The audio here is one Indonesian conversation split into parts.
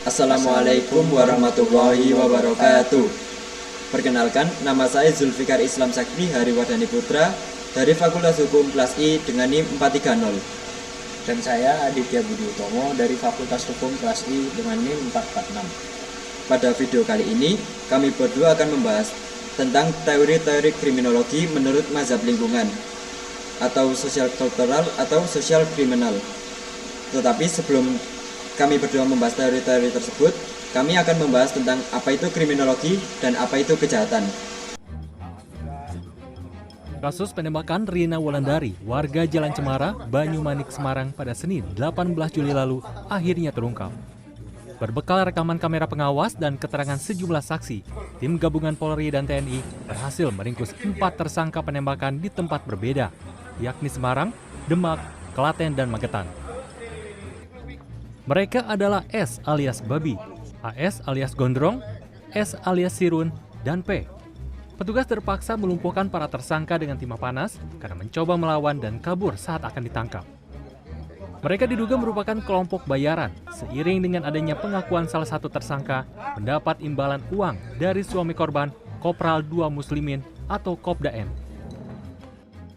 Assalamualaikum warahmatullahi wabarakatuh. Perkenalkan, nama saya Zulfikar Islam Sakti Hariwardhani Putra dari Fakultas Hukum kelas I dengan NIM 430. Dan saya Aditya Budi Utomo dari Fakultas Hukum kelas I dengan NIM 446. Pada video kali ini, kami berdua akan membahas tentang teori-teori kriminologi menurut mazhab lingkungan atau sosial kultural atau sosial kriminal. Tetapi sebelum kami berdua membahas teori-teori tersebut, kami akan membahas tentang apa itu kriminologi dan apa itu kejahatan. Kasus penembakan Rina Wulandari, warga Jalan Cemara, Banyumanik, Semarang pada Senin 18 Juli lalu akhirnya terungkap. Berbekal rekaman kamera pengawas dan keterangan sejumlah saksi, tim gabungan Polri dan TNI berhasil meringkus 4 tersangka penembakan di tempat berbeda, yakni Semarang, Demak, Klaten, dan Magetan. Mereka adalah S alias Babi, AS alias Gondrong, S alias Sirun, dan P. Petugas terpaksa melumpuhkan para tersangka dengan timah panas karena mencoba melawan dan kabur saat akan ditangkap. Mereka diduga merupakan kelompok bayaran, seiring dengan adanya pengakuan salah satu tersangka mendapat imbalan uang dari suami korban, Kopral 2 Muslimin atau Kopda M.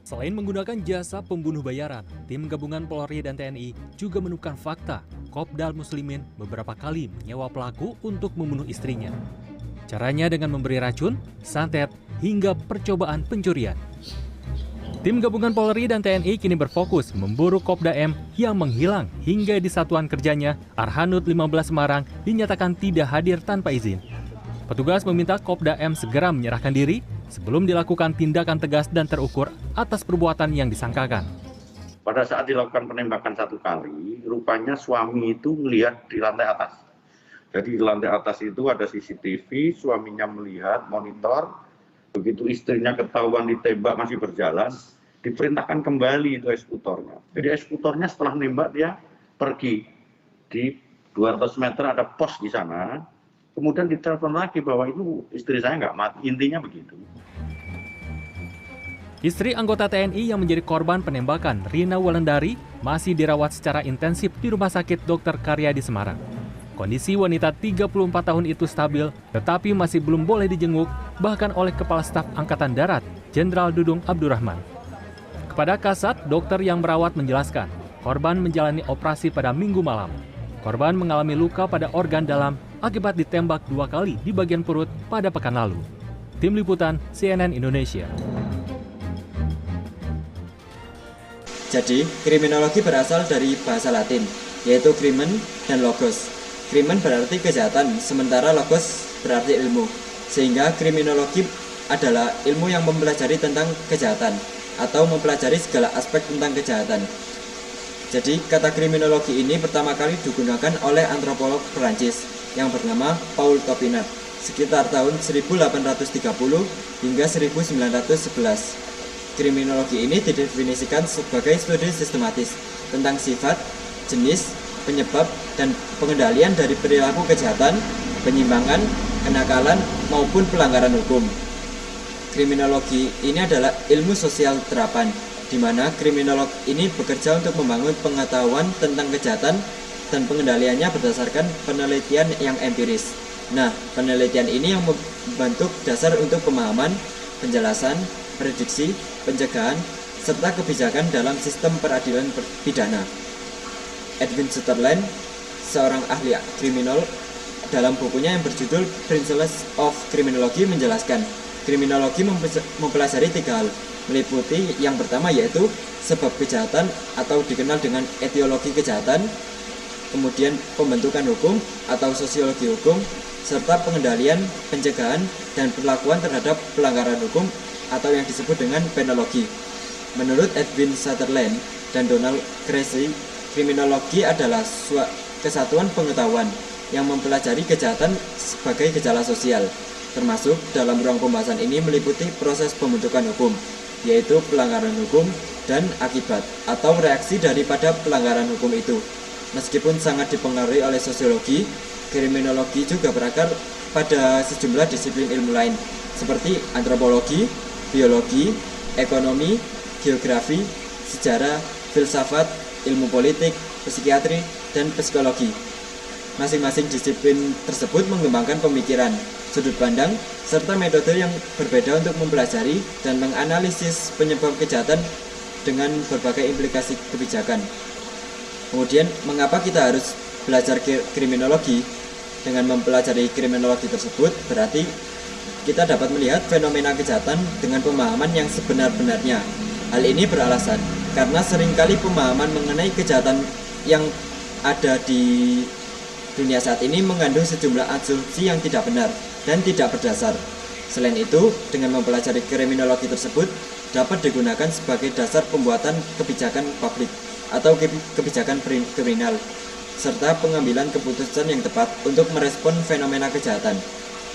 Selain menggunakan jasa pembunuh bayaran, tim gabungan Polri dan TNI juga menemukan fakta Kopdal Muslimin beberapa kali menyewa pelaku untuk membunuh istrinya. Caranya dengan memberi racun, santet, hingga percobaan pencurian. Tim gabungan Polri dan TNI kini berfokus memburu Kopda M yang menghilang hingga di satuan kerjanya Arhanud 15 Semarang dinyatakan tidak hadir tanpa izin. Petugas meminta Kopda M segera menyerahkan diri sebelum dilakukan tindakan tegas dan terukur atas perbuatan yang disangkakan. Pada saat dilakukan penembakan satu kali, rupanya suami itu melihat di lantai atas. Jadi di lantai atas itu ada CCTV, suaminya melihat monitor, begitu istrinya ketahuan ditembak masih berjalan, diperintahkan kembali itu eksekutornya. Jadi eksekutornya setelah nembak dia pergi. Di 200 meter ada pos di sana, kemudian ditelepon lagi bahwa itu istri saya nggak mati, intinya begitu. Istri anggota TNI yang menjadi korban penembakan, Rina Wulandari, masih dirawat secara intensif di Rumah Sakit Dr. Karyadi Semarang. Kondisi wanita 34 tahun itu stabil, tetapi masih belum boleh dijenguk, bahkan oleh Kepala Staf Angkatan Darat, Jenderal Dudung Abdurrahman. Kepada Kasat, dokter yang merawat menjelaskan, korban menjalani operasi pada Minggu malam. Korban mengalami luka pada organ dalam akibat ditembak 2 kali di bagian perut pada pekan lalu. Tim Liputan CNN Indonesia. Jadi, kriminologi berasal dari bahasa Latin, yaitu crimen dan logos. Crimen berarti kejahatan, sementara logos berarti ilmu. Sehingga kriminologi adalah ilmu yang mempelajari tentang kejahatan, atau mempelajari segala aspek tentang kejahatan. Jadi, kata kriminologi ini pertama kali digunakan oleh antropolog Perancis yang bernama Paul Topinard sekitar tahun 1830 hingga 1911. Kriminologi ini didefinisikan sebagai studi sistematis tentang sifat, jenis, penyebab, dan pengendalian dari perilaku kejahatan, penyimpangan, kenakalan, maupun pelanggaran hukum. Kriminologi ini adalah ilmu sosial terapan, di mana kriminolog ini bekerja untuk membangun pengetahuan tentang kejahatan dan pengendaliannya berdasarkan penelitian yang empiris. Nah, penelitian ini yang membentuk dasar untuk pemahaman, penjelasan, prediksi, pencegahan, serta kebijakan dalam sistem peradilan pidana. Edwin Sutherland, seorang ahli kriminal, dalam bukunya yang berjudul Principles of Criminology menjelaskan, kriminologi mempelajari 3 hal, meliputi yang pertama yaitu sebab kejahatan atau dikenal dengan etiologi kejahatan, kemudian pembentukan hukum atau sosiologi hukum, serta pengendalian, pencegahan, dan perlakuan terhadap pelanggaran hukum atau yang disebut dengan penologi. Menurut Edwin Sutherland dan Donald Cressy, kriminologi adalah kesatuan pengetahuan yang mempelajari kejahatan sebagai gejala sosial, termasuk dalam ruang pembahasan ini meliputi proses pembentukan hukum, yaitu pelanggaran hukum dan akibat atau reaksi daripada pelanggaran hukum itu. Meskipun sangat dipengaruhi oleh sosiologi, kriminologi juga berakar pada sejumlah disiplin ilmu lain, seperti antropologi, biologi, ekonomi, geografi, sejarah, filsafat, ilmu politik, psikiatri, dan psikologi. masing-masing disiplin tersebut mengembangkan pemikiran, sudut pandang, serta metode yang berbeda untuk mempelajari dan menganalisis penyebab kejahatan dengan berbagai implikasi kebijakan. Kemudian, mengapa kita harus belajar kriminologi? Dengan mempelajari kriminologi tersebut, berarti kita dapat melihat fenomena kejahatan dengan pemahaman yang sebenar-benarnya. Hal ini beralasan karena seringkali pemahaman mengenai kejahatan yang ada di dunia saat ini mengandung sejumlah asumsi yang tidak benar dan tidak berdasar. Selain itu, dengan mempelajari kriminologi tersebut dapat digunakan sebagai dasar pembuatan kebijakan publik atau kebijakan kriminal, serta pengambilan keputusan yang tepat untuk merespon fenomena kejahatan.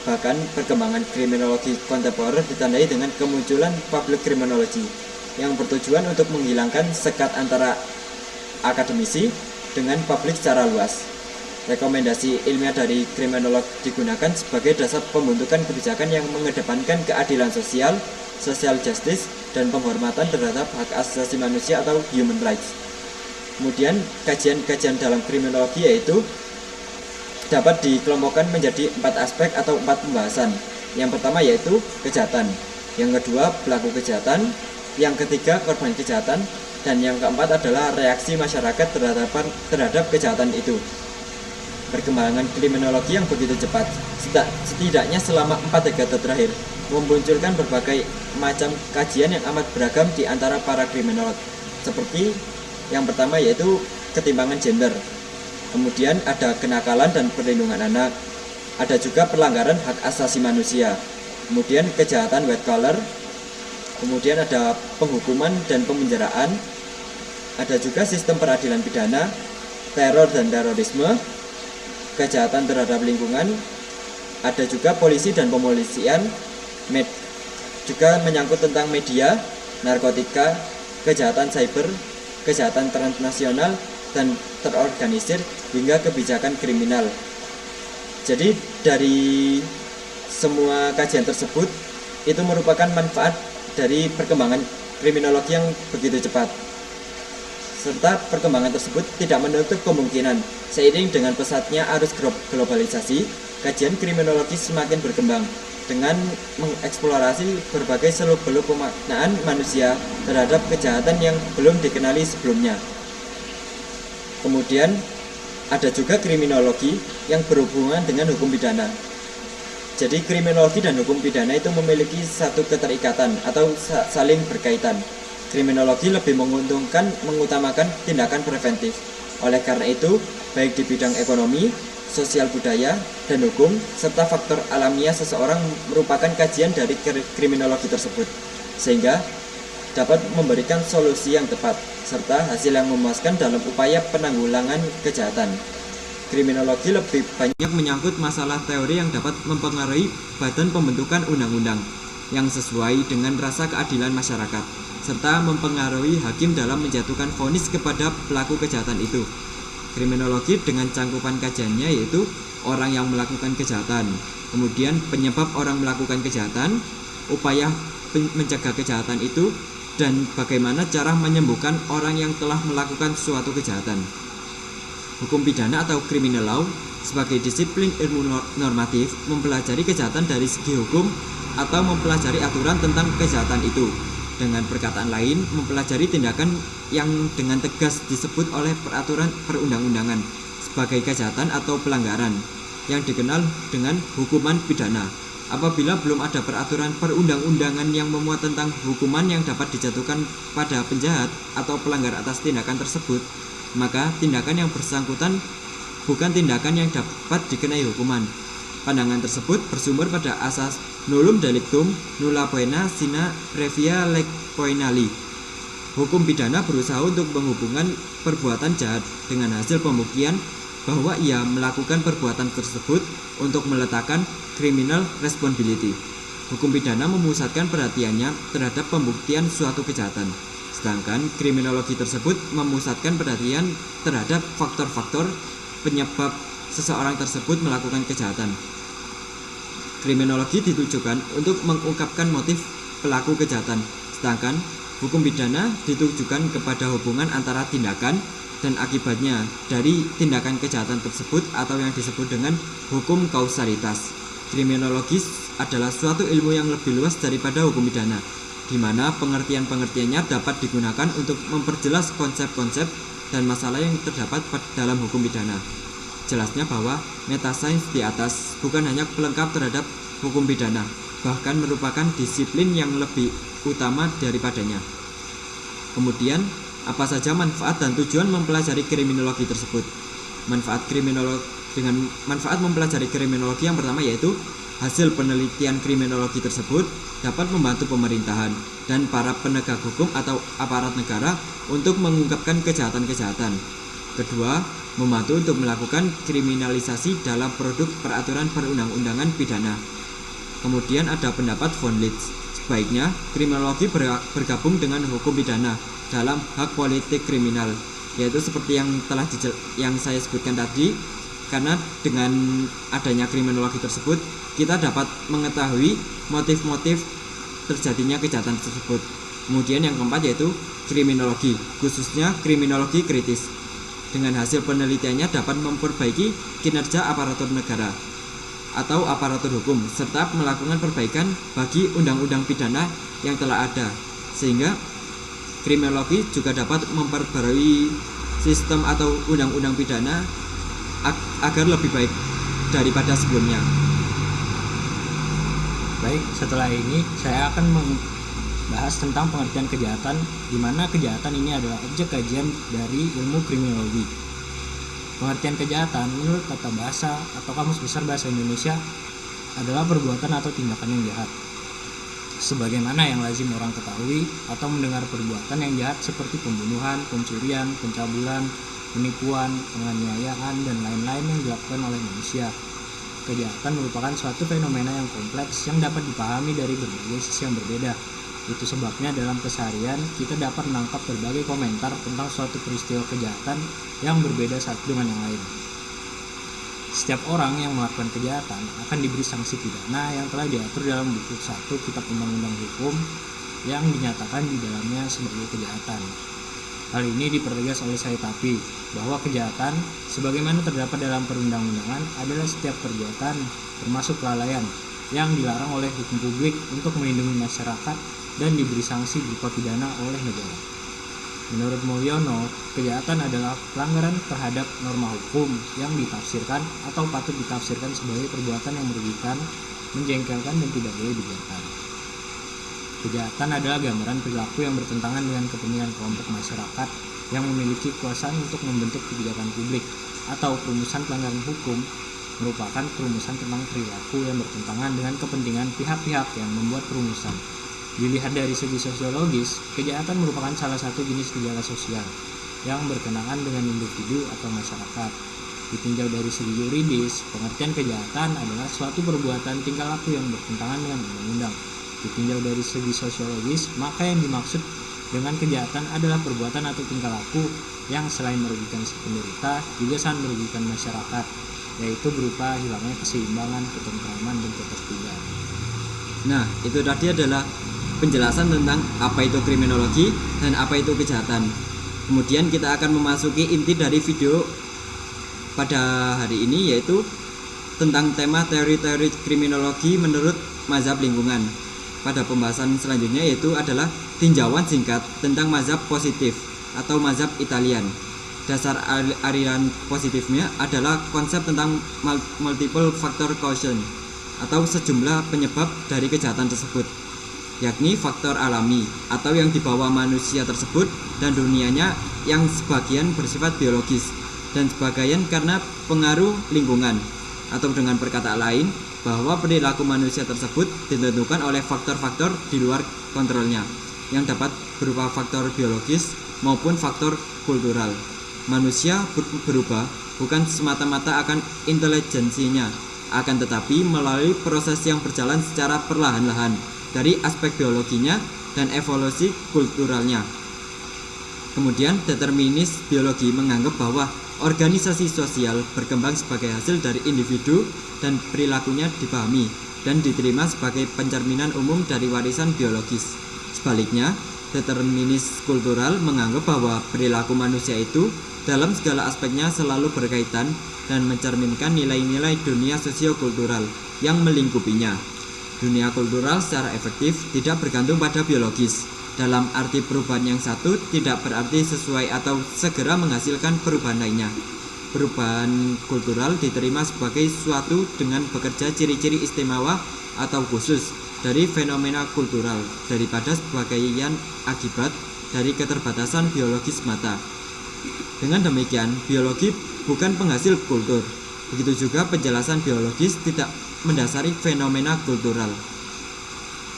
Bahkan, perkembangan kriminologi kontemporer ditandai dengan kemunculan public criminology yang bertujuan untuk menghilangkan sekat antara akademisi dengan publik secara luas. Rekomendasi ilmiah dari kriminolog digunakan sebagai dasar pembentukan kebijakan yang mengedepankan keadilan sosial, social justice, dan penghormatan terhadap hak asasi manusia atau human rights. Kemudian, kajian-kajian dalam kriminologi yaitu dapat dikelompokkan menjadi 4 aspek atau 4 pembahasan. Yang pertama yaitu kejahatan, yang kedua pelaku kejahatan, yang ketiga korban kejahatan, dan yang keempat adalah reaksi masyarakat terhadap kejahatan itu. Perkembangan kriminologi yang begitu cepat, setidaknya selama 4 dekade terakhir, memunculkan berbagai macam kajian yang amat beragam di antara para kriminolog. Seperti yang pertama yaitu ketimpangan gender, kemudian ada kenakalan dan perlindungan anak, ada juga pelanggaran hak asasi manusia, kemudian kejahatan white collar, kemudian ada penghukuman dan pemenjaraan, ada juga sistem peradilan pidana, teror dan terorisme, kejahatan terhadap lingkungan, ada juga polisi dan pemolisian, juga menyangkut tentang media, narkotika, kejahatan cyber, kejahatan transnasional, dan terorganisir, hingga kebijakan kriminal. Jadi dari semua kajian tersebut itu merupakan manfaat dari perkembangan kriminologi yang begitu cepat. Serta perkembangan tersebut tidak menutup kemungkinan seiring dengan pesatnya arus globalisasi, kajian kriminologi semakin berkembang dengan mengeksplorasi berbagai seluk-beluk pemaknaan manusia terhadap kejahatan yang belum dikenali sebelumnya. Kemudian ada juga kriminologi yang berhubungan dengan hukum pidana. Jadi kriminologi dan hukum pidana itu memiliki satu keterikatan atau saling berkaitan. Kriminologi lebih mengutamakan tindakan preventif. Oleh karena itu, baik di bidang ekonomi, sosial budaya, dan hukum, serta faktor alamiah seseorang merupakan kajian dari kriminologi tersebut, sehingga dapat memberikan solusi yang tepat, serta hasil yang memuaskan dalam upaya penanggulangan kejahatan. Kriminologi lebih banyak menyangkut masalah teori yang dapat mempengaruhi badan pembentukan undang-undang yang sesuai dengan rasa keadilan masyarakat, serta mempengaruhi hakim dalam menjatuhkan vonis kepada pelaku kejahatan itu. Kriminologi dengan cangkupan kajiannya yaitu orang yang melakukan kejahatan, kemudian penyebab orang melakukan kejahatan, upaya mencegah kejahatan itu, dan bagaimana cara menyembuhkan orang yang telah melakukan suatu kejahatan. Hukum pidana atau criminal law sebagai disiplin ilmu normatif mempelajari kejahatan dari segi hukum atau mempelajari aturan tentang kejahatan itu. Dengan perkataan lain, mempelajari tindakan yang dengan tegas disebut oleh peraturan perundang-undangan sebagai kejahatan atau pelanggaran yang dikenal dengan hukuman pidana. Apabila belum ada peraturan perundang-undangan yang memuat tentang hukuman yang dapat dijatuhkan pada penjahat atau pelanggar atas tindakan tersebut, maka tindakan yang bersangkutan bukan tindakan yang dapat dikenai hukuman. Pandangan tersebut bersumber pada asas nullum delictum nulla poena sine previa leg poenali. Hukum pidana berusaha untuk menghubungkan perbuatan jahat dengan hasil pembuktian bahwa ia melakukan perbuatan tersebut untuk meletakkan criminal responsibility. Hukum pidana memusatkan perhatiannya terhadap pembuktian suatu kejahatan, sedangkan kriminologi tersebut memusatkan perhatian terhadap faktor-faktor penyebab seseorang tersebut melakukan kejahatan. Kriminologi ditujukan untuk mengungkapkan motif pelaku kejahatan, sedangkan hukum pidana ditujukan kepada hubungan antara tindakan, dan akibatnya dari tindakan kejahatan tersebut atau yang disebut dengan hukum kausalitas. Kriminologi adalah suatu ilmu yang lebih luas daripada hukum pidana, di mana pengertian-pengertiannya dapat digunakan untuk memperjelas konsep-konsep dan masalah yang terdapat dalam hukum pidana. Jelasnya bahwa metasains di atas bukan hanya pelengkap terhadap hukum pidana, bahkan merupakan disiplin yang lebih utama daripadanya. Kemudian, apa saja manfaat dan tujuan mempelajari kriminologi tersebut? Manfaat mempelajari kriminologi yang pertama yaitu hasil penelitian kriminologi tersebut dapat membantu pemerintahan dan para penegak hukum atau aparat negara untuk mengungkapkan kejahatan-kejahatan. Kedua, membantu untuk melakukan kriminalisasi dalam produk peraturan perundang-undangan pidana. Kemudian ada pendapat von Litz, sebaiknya kriminologi bergabung dengan hukum pidana dalam hak politik kriminal, yaitu seperti yang saya sebutkan tadi, karena dengan adanya kriminologi tersebut kita dapat mengetahui motif-motif terjadinya kejahatan tersebut. Kemudian yang keempat yaitu kriminologi, khususnya kriminologi kritis. Dengan hasil penelitiannya dapat memperbaiki kinerja aparatur negara atau aparatur hukum serta melakukan perbaikan bagi undang-undang pidana yang telah ada, sehingga kriminologi juga dapat memperbarui sistem atau undang-undang pidana agar lebih baik daripada sebelumnya. Baik, setelah ini saya akan membahas tentang pengertian kejahatan, di mana kejahatan ini adalah objek kajian dari ilmu kriminologi. Pengertian kejahatan menurut tata bahasa atau Kamus Besar Bahasa Indonesia adalah perbuatan atau tindakan yang jahat. Sebagaimana yang lazim orang ketahui atau mendengar, perbuatan yang jahat seperti pembunuhan, pencurian, pencabulan, penipuan, penganiayaan, dan lain-lain yang dilakukan oleh manusia. Kejahatan merupakan suatu fenomena yang kompleks yang dapat dipahami dari berbagai sisi yang berbeda. Itu sebabnya dalam keseharian kita dapat menangkap berbagai komentar tentang suatu peristiwa kejahatan yang berbeda satu dengan yang lain. Setiap orang yang melakukan kejahatan akan diberi sanksi pidana yang telah diatur dalam buku 1 Kitab Undang-Undang Hukum yang dinyatakan di dalamnya sebagai kejahatan. Hal ini dipertegas oleh Saitapi bahwa kejahatan sebagaimana terdapat dalam perundang-undangan adalah setiap perbuatan termasuk kelalaian yang dilarang oleh hukum publik untuk melindungi masyarakat dan diberi sanksi berupa pidana oleh negara. Menurut Mulyono, kejahatan adalah pelanggaran terhadap norma hukum yang ditafsirkan atau patut ditafsirkan sebagai perbuatan yang merugikan, menjengkelkan, dan tidak boleh dibiarkan. Kejahatan adalah gambaran perilaku yang bertentangan dengan kepentingan kelompok masyarakat yang memiliki kekuasaan untuk membentuk kebijakan publik, atau perumusan pelanggaran hukum merupakan perumusan tentang perilaku yang bertentangan dengan kepentingan pihak-pihak yang membuat perumusan. Dilihat dari segi sosiologis, kejahatan merupakan salah satu jenis gejala sosial yang berkenaan dengan individu atau masyarakat. Ditinjau dari segi yuridis, pengertian kejahatan adalah suatu perbuatan tingkah laku yang bertentangan dengan undang-undang. Ditinjau dari segi sosiologis, maka yang dimaksud dengan kejahatan adalah perbuatan atau tingkah laku yang selain merugikan si penderita, juga sangat merugikan masyarakat, yaitu berupa hilangnya keseimbangan, ketentraman, dan ketertiban. Nah, itu tadi adalah penjelasan tentang apa itu kriminologi dan apa itu kejahatan. Kemudian kita akan memasuki inti dari video pada hari ini, yaitu tentang tema teori-teori kriminologi menurut mazhab lingkungan. Pada pembahasan selanjutnya yaitu adalah tinjauan singkat tentang mazhab positif atau mazhab Italian. Dasar aliran positifnya adalah konsep tentang multiple factor causation atau sejumlah penyebab dari kejahatan tersebut, yakni faktor alami atau yang dibawa manusia tersebut dan dunianya yang sebagian bersifat biologis dan sebagian karena pengaruh lingkungan, atau dengan perkataan lain bahwa perilaku manusia tersebut ditentukan oleh faktor-faktor di luar kontrolnya yang dapat berupa faktor biologis maupun faktor kultural. Manusia berubah bukan semata-mata akan intelijensinya, akan tetapi melalui proses yang berjalan secara perlahan-lahan dari aspek biologinya dan evolusi kulturalnya. Kemudian determinis biologi menganggap bahwa organisasi sosial berkembang sebagai hasil dari individu dan perilakunya dipahami dan diterima sebagai pencerminan umum dari warisan biologis. Sebaliknya, determinis kultural menganggap bahwa perilaku manusia itu dalam segala aspeknya selalu berkaitan dan mencerminkan nilai-nilai dunia sosiokultural yang melingkupinya. Dunia kultural secara efektif tidak bergantung pada biologis. Dalam arti perubahan yang satu tidak berarti sesuai atau segera menghasilkan perubahan lainnya. Perubahan kultural diterima sebagai suatu dengan bekerja ciri-ciri istimewa atau khusus dari fenomena kultural daripada sebagai akibat dari keterbatasan biologis semata. Dengan demikian, biologi bukan penghasil kultur. Begitu juga penjelasan biologis tidak mendasari fenomena kultural.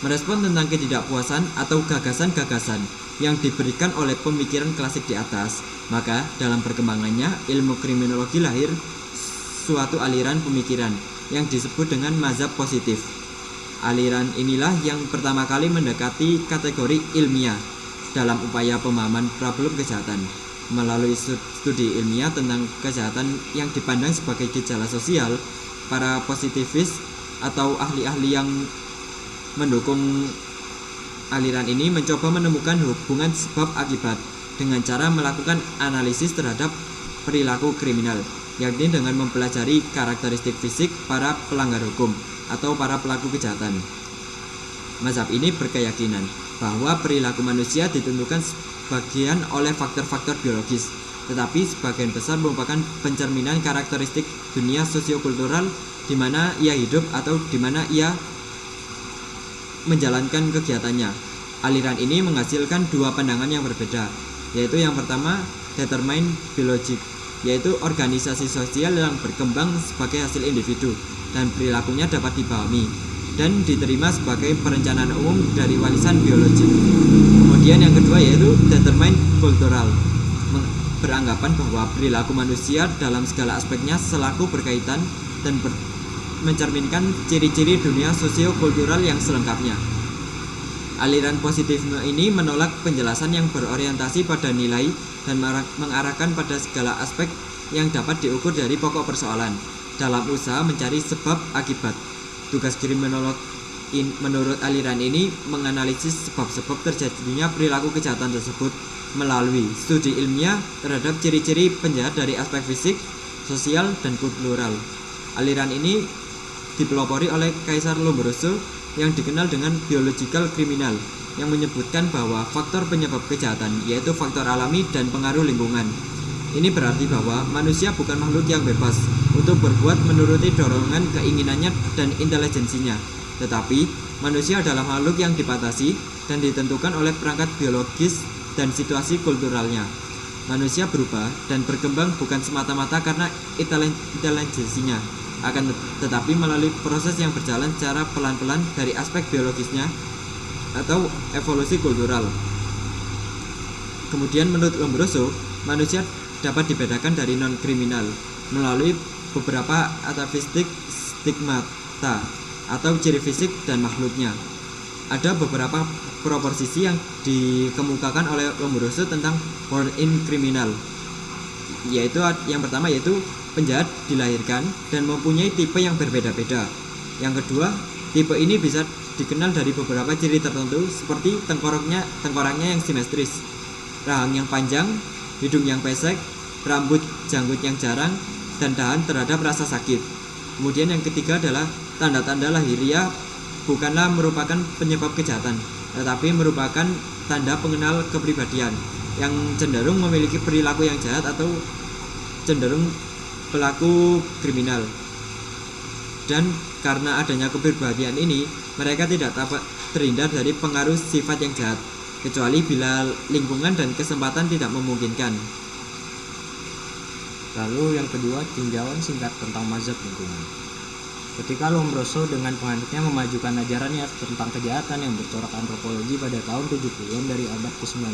Merespon tentang ketidakpuasan atau gagasan-gagasan yang diberikan oleh pemikiran klasik di atas, maka dalam perkembangannya ilmu kriminologi lahir suatu aliran pemikiran yang disebut dengan mazhab positif. Aliran inilah yang pertama kali mendekati kategori ilmiah dalam upaya pemahaman problem kejahatan. Melalui studi ilmiah tentang kejahatan yang dipandang sebagai gejala sosial, para positivis atau ahli-ahli yang mendukung aliran ini mencoba menemukan hubungan sebab akibat dengan cara melakukan analisis terhadap perilaku kriminal, yakni dengan mempelajari karakteristik fisik para pelanggar hukum atau para pelaku kejahatan. Mazhab ini berkeyakinan bahwa perilaku manusia ditentukan sebagian oleh faktor-faktor biologis, tetapi sebagian besar merupakan pencerminan karakteristik dunia sosiokultural di mana ia hidup atau di mana ia menjalankan kegiatannya. Aliran ini menghasilkan dua pandangan yang berbeda, yaitu yang pertama determined biologic, yaitu organisasi sosial yang berkembang sebagai hasil individu dan perilakunya dapat dipahami dan diterima sebagai perencanaan umum dari warisan biologik. Kemudian yang kedua yaitu determined cultural, beranggapan bahwa perilaku manusia dalam segala aspeknya selalu berkaitan dan mencerminkan ciri-ciri dunia sosiokultural yang selengkapnya. Aliran positifisme ini menolak penjelasan yang berorientasi pada nilai dan mengarahkan pada segala aspek yang dapat diukur dari pokok persoalan dalam usaha mencari sebab akibat. Tugas kriminolog menurut aliran ini menganalisis sebab-sebab terjadinya perilaku kejahatan tersebut melalui studi ilmiah terhadap ciri-ciri penjahat dari aspek fisik, sosial, dan kultural. Aliran ini dipelopori oleh Kaisar Lombroso yang dikenal dengan biological criminal, yang menyebutkan bahwa faktor penyebab kejahatan yaitu faktor alami dan pengaruh lingkungan. Ini berarti bahwa manusia bukan makhluk yang bebas untuk berbuat menuruti dorongan keinginannya dan intelijensinya, tetapi manusia adalah makhluk yang dibatasi dan ditentukan oleh perangkat biologis dan situasi kulturalnya. Manusia berubah dan berkembang bukan semata-mata karena intelijensinya, akan tetapi melalui proses yang berjalan secara pelan-pelan dari aspek biologisnya atau evolusi kultural. Kemudian menurut Lombroso, manusia dapat dibedakan dari non-kriminal melalui beberapa atavistik stigmata atau ciri fisik dan makhluknya. Ada beberapa proporsi yang dikemukakan oleh Lombroso tentang born in criminal, yaitu yang pertama yaitu penjahat dilahirkan dan mempunyai tipe yang berbeda-beda. Yang kedua, tipe ini bisa dikenal dari beberapa ciri tertentu seperti tengkoraknya yang simetris, rahang yang panjang, hidung yang pesek, rambut janggut yang jarang, dan tahan terhadap rasa sakit. Kemudian yang ketiga adalah tanda-tanda lahiriah bukanlah merupakan penyebab kejahatan, tetapi merupakan tanda pengenal kepribadian yang cenderung memiliki perilaku yang jahat atau cenderung pelaku kriminal. Dan karena adanya kepribadian ini, mereka tidak dapat terhindar dari pengaruh sifat yang jahat, kecuali bila lingkungan dan kesempatan tidak memungkinkan. Lalu yang kedua, tinjauan singkat tentang mazhab lingkungan. Ketika Lombroso dengan penganutnya memajukan ajarannya tentang kejahatan yang bercorak antropologi pada tahun 70-an dari abad ke-19,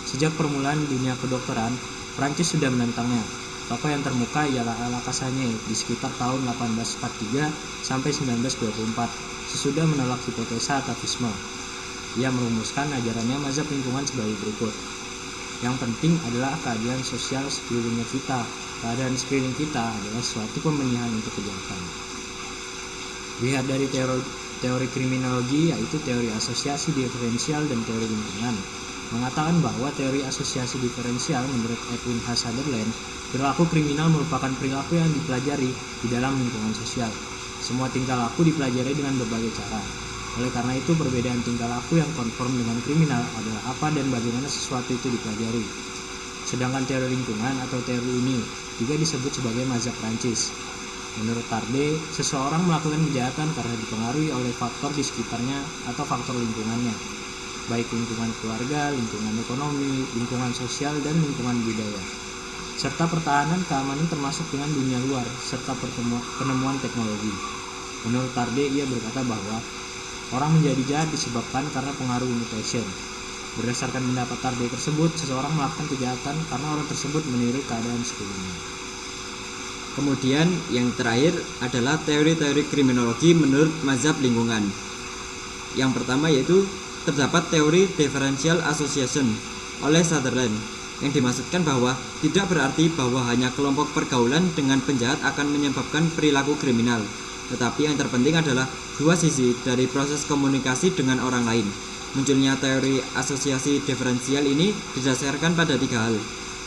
sejak permulaan dunia kedokteran, Prancis sudah menentangnya. Tokoh yang termuka ialah Alhassane di sekitar tahun 1843 sampai 1924, sesudah menolak hipotesa atavisme. Ia merumuskan ajarannya mazhab lingkungan sebagai berikut. Yang penting adalah keadaan sosial sekelilingnya kita. Keadaan sekeliling kita adalah suatu pemenihan untuk kejahatan. Lihat dari teori kriminologi, yaitu teori asosiasi diferensial dan teori lingkungan. mengatakan bahwa teori asosiasi diferensial menurut Edwin H. Sutherland, perilaku kriminal merupakan perilaku yang dipelajari di dalam lingkungan sosial. Semua tingkah laku dipelajari dengan berbagai cara. Oleh karena itu, perbedaan tingkah laku yang konform dengan kriminal adalah apa dan bagaimana sesuatu itu dipelajari. Sedangkan teori lingkungan atau teori ini juga disebut sebagai mazhab Prancis. Menurut Tarde, seseorang melakukan kejahatan karena dipengaruhi oleh faktor di sekitarnya atau faktor lingkungannya, baik lingkungan keluarga, lingkungan ekonomi, lingkungan sosial, dan lingkungan budaya, serta pertahanan keamanan termasuk dengan dunia luar, serta penemuan teknologi. Menurut Tarde, ia berkata bahwa orang menjadi jahat disebabkan karena pengaruh mutation. Berdasarkan pendapat Tarde tersebut, seseorang melakukan kejahatan karena orang tersebut meniru keadaan sekelilingnya. Kemudian yang terakhir adalah teori-teori kriminologi menurut mazhab lingkungan. Yang pertama yaitu terdapat teori differential association oleh Sutherland, yang dimaksudkan bahwa tidak berarti bahwa hanya kelompok pergaulan dengan penjahat akan menyebabkan perilaku kriminal, tetapi yang terpenting adalah dua sisi dari proses komunikasi dengan orang lain. Munculnya teori asosiasi diferensial ini didasarkan pada tiga hal,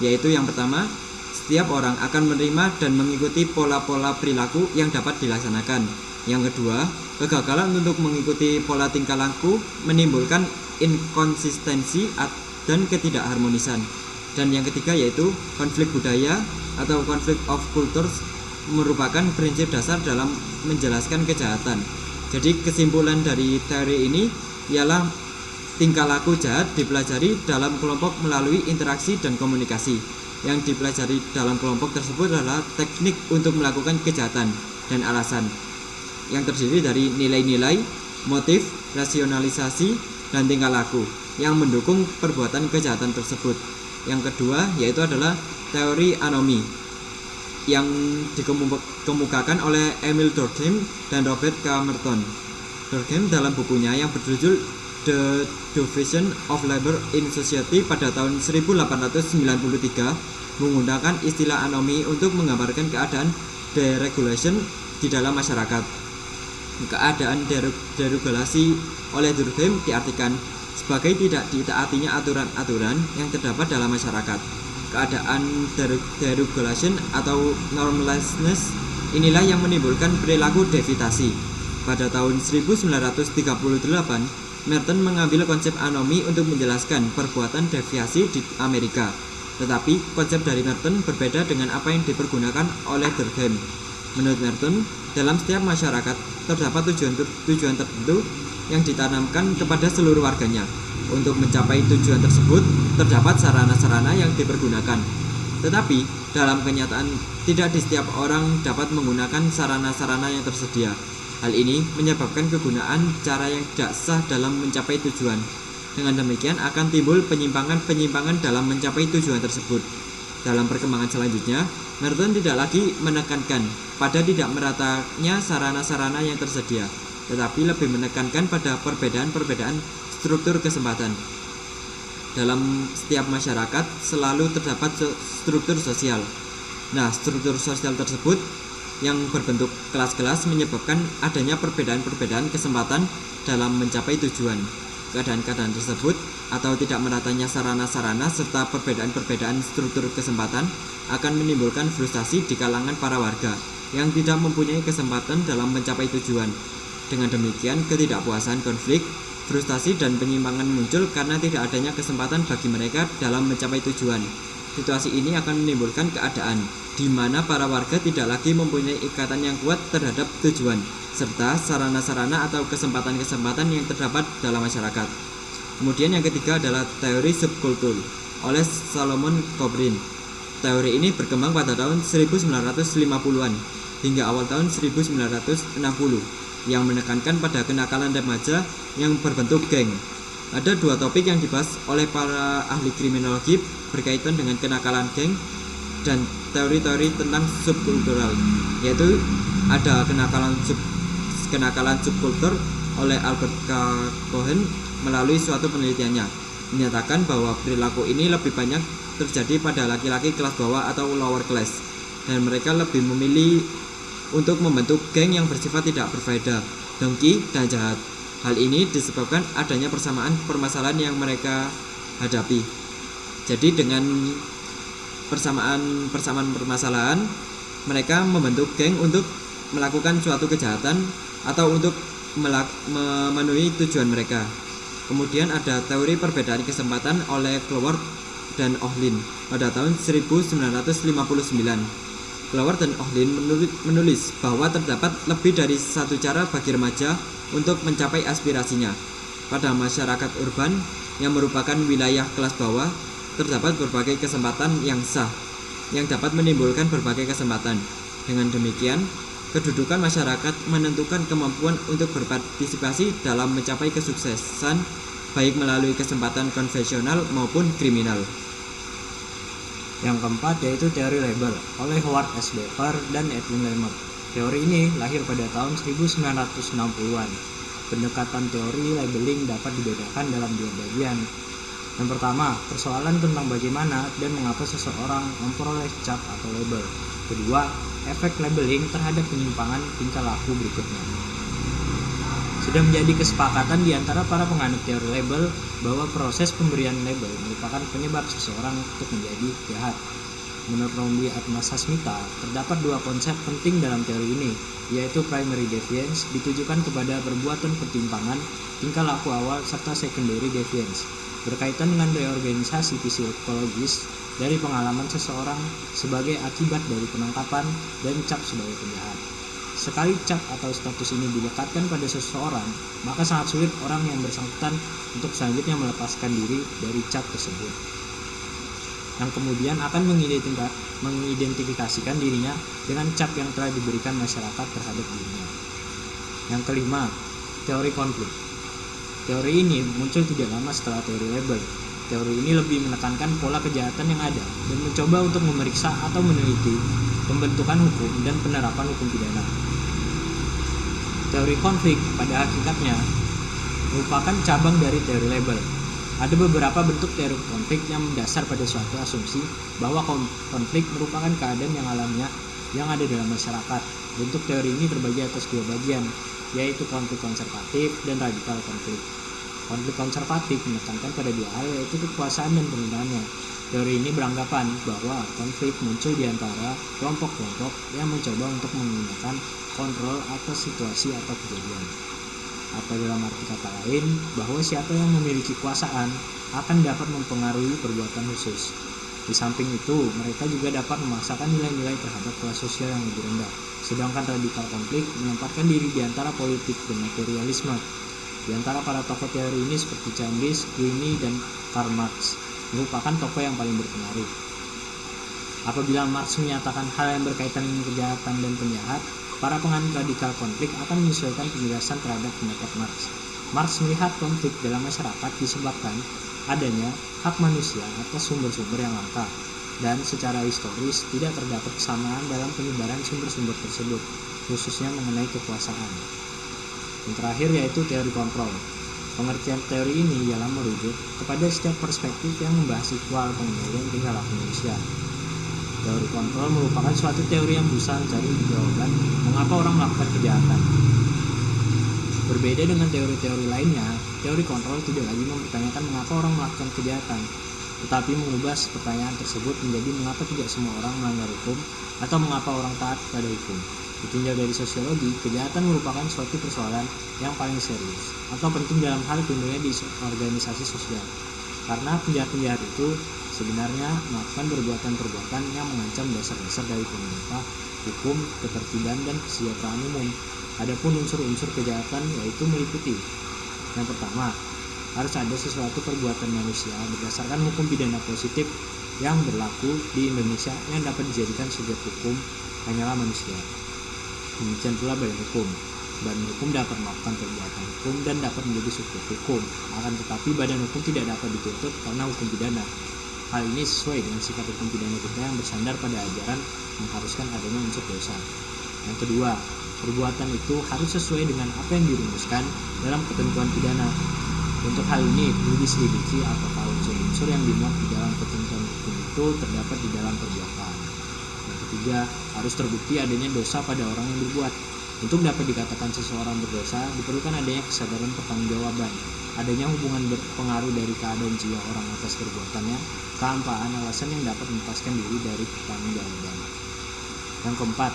yaitu yang pertama, setiap orang akan menerima dan mengikuti pola-pola perilaku yang dapat dilaksanakan. Yang kedua, kegagalan untuk mengikuti pola tingkah laku menimbulkan inkonsistensi dan ketidakharmonisan. Dan yang ketiga yaitu konflik budaya atau conflict of cultures merupakan prinsip dasar dalam menjelaskan kejahatan. Jadi kesimpulan dari teori ini ialah tingkah laku jahat dipelajari dalam kelompok melalui interaksi dan komunikasi. Yang dipelajari dalam kelompok tersebut adalah teknik untuk melakukan kejahatan dan alasan, yang terdiri dari nilai-nilai, motif, rasionalisasi, dan tingkah laku yang mendukung perbuatan kejahatan tersebut. Yang kedua yaitu adalah teori anomi yang dikemukakan oleh Emil Durkheim dan Robert K. Merton. Durkheim dalam bukunya yang berjudul The Division of Labor in Society pada tahun 1893 menggunakan istilah anomi untuk menggambarkan keadaan deregulation di dalam masyarakat. Keadaan deregulasi oleh Durkheim diartikan sebagai tidak ditaatinya aturan-aturan yang terdapat dalam masyarakat. Keadaan deregulation atau normlessness inilah yang menimbulkan perilaku devitasi. Pada tahun 1938, Merton mengambil konsep anomi untuk menjelaskan perbuatan deviasi di Amerika. Tetapi konsep dari Merton berbeda dengan apa yang dipergunakan oleh Durkheim. Menurut Merton, dalam setiap masyarakat terdapat tujuan tertentu yang ditanamkan kepada seluruh warganya. Untuk mencapai tujuan tersebut, terdapat sarana-sarana yang dipergunakan. Tetapi, dalam kenyataan, tidak di setiap orang dapat menggunakan sarana-sarana yang tersedia. Hal ini menyebabkan kegunaan cara yang tidak sah dalam mencapai tujuan. Dengan demikian akan timbul penyimpangan-penyimpangan dalam mencapai tujuan tersebut. Dalam perkembangan selanjutnya, Merton tidak lagi menekankan pada tidak meratanya sarana-sarana yang tersedia, tetapi lebih menekankan pada perbedaan-perbedaan struktur kesempatan. Dalam setiap masyarakat selalu terdapat struktur sosial. Nah, struktur sosial tersebut yang berbentuk kelas-kelas menyebabkan adanya perbedaan-perbedaan kesempatan dalam mencapai tujuan. Keadaan-keadaan tersebut atau tidak meratanya sarana-sarana serta perbedaan-perbedaan struktur kesempatan akan menimbulkan frustasi di kalangan para warga yang tidak mempunyai kesempatan dalam mencapai tujuan. Dengan demikian, ketidakpuasan, konflik, frustasi, dan penyimpangan muncul karena tidak adanya kesempatan bagi mereka dalam mencapai tujuan. Situasi ini akan menimbulkan keadaan di mana para warga tidak lagi mempunyai ikatan yang kuat terhadap tujuan, serta sarana-sarana atau kesempatan-kesempatan yang terdapat dalam masyarakat. Kemudian yang ketiga adalah teori subkultur oleh Solomon Kobrin. Teori ini berkembang pada tahun 1950-an hingga awal tahun 1960 yang menekankan pada kenakalan remaja yang berbentuk geng. Ada dua topik yang dibahas oleh para ahli kriminologi berkaitan dengan kenakalan geng dan teori-teori tentang subkultural, yaitu ada kenakalan subkultur oleh Albert K. Cohen melalui suatu penelitiannya menyatakan bahwa perilaku ini lebih banyak terjadi pada laki-laki kelas bawah atau lower class, dan mereka lebih memilih untuk membentuk geng yang bersifat tidak berfaedah, dengki, dan jahat. Hal ini disebabkan adanya persamaan permasalahan yang mereka hadapi. Jadi dengan persamaan permasalahan, mereka membentuk geng untuk melakukan suatu kejahatan atau untuk memenuhi tujuan mereka. Kemudian ada teori perbedaan kesempatan oleh Cloward dan Ohlin pada tahun 1959. Cloward dan Ohlin menulis bahwa terdapat lebih dari satu cara bagi remaja untuk mencapai aspirasinya. Pada masyarakat urban yang merupakan wilayah kelas bawah, terdapat berbagai kesempatan yang sah, yang dapat menimbulkan berbagai kesempatan. Dengan demikian, kedudukan masyarakat menentukan kemampuan untuk berpartisipasi dalam mencapai kesuksesan, baik melalui kesempatan konvensional maupun kriminal. Yang keempat yaitu teori label oleh Howard S. Becker dan Edwin Lemmer. Teori ini lahir pada tahun 1960-an. Pendekatan teori labeling dapat dibedakan dalam dua bagian. Yang pertama, persoalan tentang bagaimana dan mengapa seseorang memperoleh cap atau label. Kedua, efek labeling terhadap penyimpangan tingkah laku berikutnya. Sudah menjadi kesepakatan di antara para penganut teori label bahwa proses pemberian label merupakan penyebab seseorang untuk menjadi jahat. Menurut Rombi Atmasasmita, terdapat dua konsep penting dalam teori ini, yaitu primary deviance ditujukan kepada perbuatan penyimpangan tingkah laku awal serta secondary deviance berkaitan dengan reorganisasi psikologis dari pengalaman seseorang sebagai akibat dari penangkapan dan cap sebagai penjahat. Sekali cap atau status ini dilekatkan pada seseorang, maka sangat sulit orang yang bersangkutan untuk selanjutnya melepaskan diri dari cap tersebut, yang kemudian akan mengidentifikasikan dirinya dengan cap yang telah diberikan masyarakat terhadap dirinya. Yang kelima, teori konflik. Teori ini muncul tidak lama setelah teori label. Teori ini lebih menekankan pola kejahatan yang ada dan mencoba untuk memeriksa atau meneliti pembentukan hukum dan penerapan hukum pidana. Teori konflik pada hakikatnya merupakan cabang dari teori label. Ada beberapa bentuk teori konflik yang mendasar pada suatu asumsi bahwa konflik merupakan keadaan yang alamiah yang ada dalam masyarakat. Bentuk teori ini terbagi atas dua bagian, yaitu konflik konservatif dan radikal konflik. Konflik konservatif menekankan pada dua hal, yaitu kekuasaan dan penggunaannya. Teori ini beranggapan bahwa konflik muncul di antara kelompok-kelompok yang mencoba untuk menggunakan kontrol atas situasi atau kejadian. Atau dalam arti kata lain, bahwa siapa yang memiliki kekuasaan akan dapat mempengaruhi perbuatan khusus. Di samping itu, mereka juga dapat memaksakan nilai-nilai terhadap kelas sosial yang lebih rendah. Sedangkan radikal konflik menempatkan diri di antara politik dan materialisme. Di antara para tokoh teori ini seperti Chandis, Queenie, dan Karl Marx merupakan tokoh yang paling berpengaruh. Apabila Marx menyatakan hal yang berkaitan dengan kejahatan dan penjahat, para penganut radikal konflik akan menyesuaikan penjelasan terhadap pendapat Marx. Marx melihat konflik dalam masyarakat disebabkan adanya hak manusia atas sumber-sumber yang langka, dan secara historis tidak terdapat kesamaan dalam penyebaran sumber-sumber tersebut, khususnya mengenai kekuasaan. Yang terakhir yaitu teori kontrol. Pengertian teori ini ialah merujuk kepada setiap perspektif yang membahas ikhwal pengendalian tingkah laku manusia. Teori kontrol merupakan suatu teori yang berusaha mencari jawaban mengapa orang melakukan kejahatan. Berbeda dengan teori-teori lainnya, teori kontrol tidak lagi mempertanyakan mengapa orang melakukan kejahatan, tetapi mengubah pertanyaan tersebut menjadi mengapa tidak semua orang melanggar hukum atau mengapa orang taat pada hukum. Ditinjau dari sosiologi, kejahatan merupakan suatu persoalan yang paling serius atau penting dalam hal timbulnya di organisasi sosial. Karena penjahat-penjahat itu sebenarnya melakukan perbuatan-perbuatan yang mengancam dasar-dasar dari pemerintah, hukum, ketertiban, dan kesejahteraan umum. Adapun unsur-unsur kejahatan yaitu meliputi: yang pertama, harus ada sesuatu perbuatan manusia berdasarkan hukum pidana positif yang berlaku di Indonesia yang dapat dijadikan subjek hukum hanyalah manusia. Demikian pula badan hukum. Badan hukum dapat melakukan perbuatan hukum dan dapat menjadi subjek hukum. Akan tetapi badan hukum tidak dapat dituntut karena hukum pidana. Hal ini sesuai dengan sifat hukum pidana kita yang bersandar pada ajaran mengharuskan adanya unsur dosa. Yang kedua, perbuatan itu harus sesuai dengan apa yang dirumuskan dalam ketentuan pidana. Untuk hal ini perlu diselidiki apakah unsur-unsur yang dimuat di dalam ketentuan hukum itu terdapat di dalam perbuatan. Yang ketiga, harus terbukti adanya dosa pada orang yang berbuat. Untuk dapat dikatakan seseorang berdosa, diperlukan adanya kesadaran pertanggungjawaban, adanya hubungan berpengaruh dari keadaan jiwa orang atas perbuatannya, kehampaan alasan yang dapat melepaskan diri dari pertanggungjawaban. Yang keempat,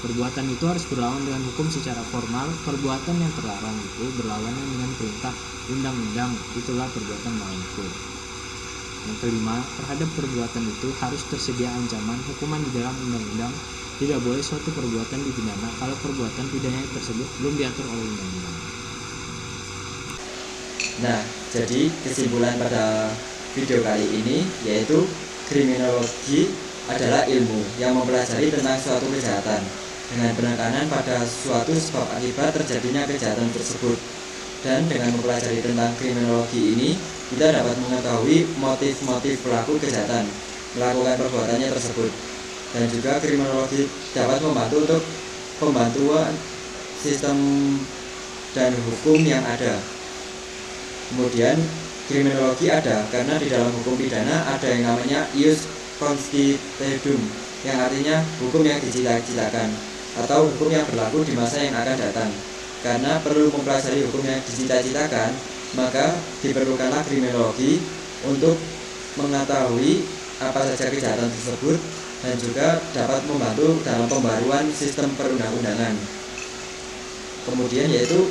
perbuatan itu harus berlawan dengan hukum secara formal. Perbuatan yang terlarang itu berlawanan dengan perintah undang-undang, itulah perbuatan melawan hukum. Yang kelima, terhadap perbuatan itu harus tersedia ancaman hukuman di dalam undang-undang. Tidak boleh suatu perbuatan dipidana kalau perbuatan pidana tersebut belum diatur oleh undang-undang. Nah, jadi kesimpulan pada video kali ini yaitu kriminologi adalah ilmu yang mempelajari tentang suatu kejahatan dengan penekanan pada suatu sebab akibat terjadinya kejahatan tersebut. Dan dengan mempelajari tentang kriminologi ini, kita dapat mengetahui motif-motif pelaku kejahatan melakukan perbuatannya tersebut. Dan juga kriminologi dapat membantu untuk pembantuan sistem dan hukum yang ada. Kemudian kriminologi ada karena di dalam hukum pidana ada yang namanya ius constituendum, yang artinya hukum yang dicita-citakan atau hukum yang berlaku di masa yang akan datang. Karena perlu mempelajari hukum yang dicita-citakan, maka diperlukanlah kriminologi untuk mengetahui apa saja kejahatan tersebut dan juga dapat membantu dalam pembaruan sistem perundang-undangan. Kemudian yaitu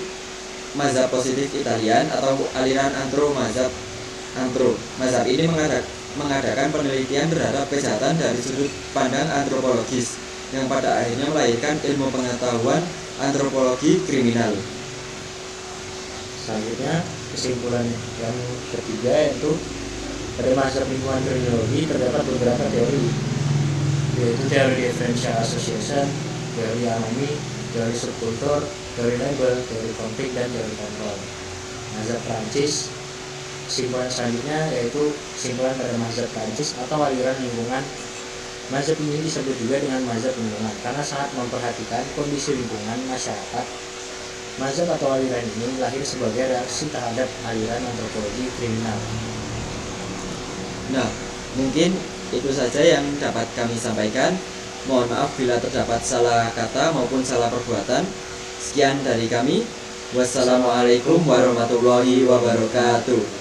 mazhab positif Italian atau aliran mazhab antro. Mazhab ini mengadakan penelitian terhadap kejahatan dari sudut pandang antropologis yang pada akhirnya melahirkan ilmu pengetahuan antropologi kriminal. Selanjutnya, kesimpulan yang ketiga yaitu pada mazhab lingkungan kriminologi terdapat beberapa teori, yaitu teori differential association, teori anomi, teori subkultur, teori label, teori konflik, dan teori kontrol. Mazhab Prancis, kesimpulan selanjutnya yaitu kesimpulan pada mazhab Prancis atau aliran lingkungan. Mazhab ini disebut juga dengan mazhab lingkungan karena sangat memperhatikan kondisi lingkungan masyarakat. Mazhab atau aliran ini lahir sebagai reaksi terhadap aliran antropologi kriminal. Nah, mungkin itu saja yang dapat kami sampaikan. Mohon maaf bila terdapat salah kata maupun salah perbuatan. Sekian dari kami. Wassalamualaikum warahmatullahi wabarakatuh.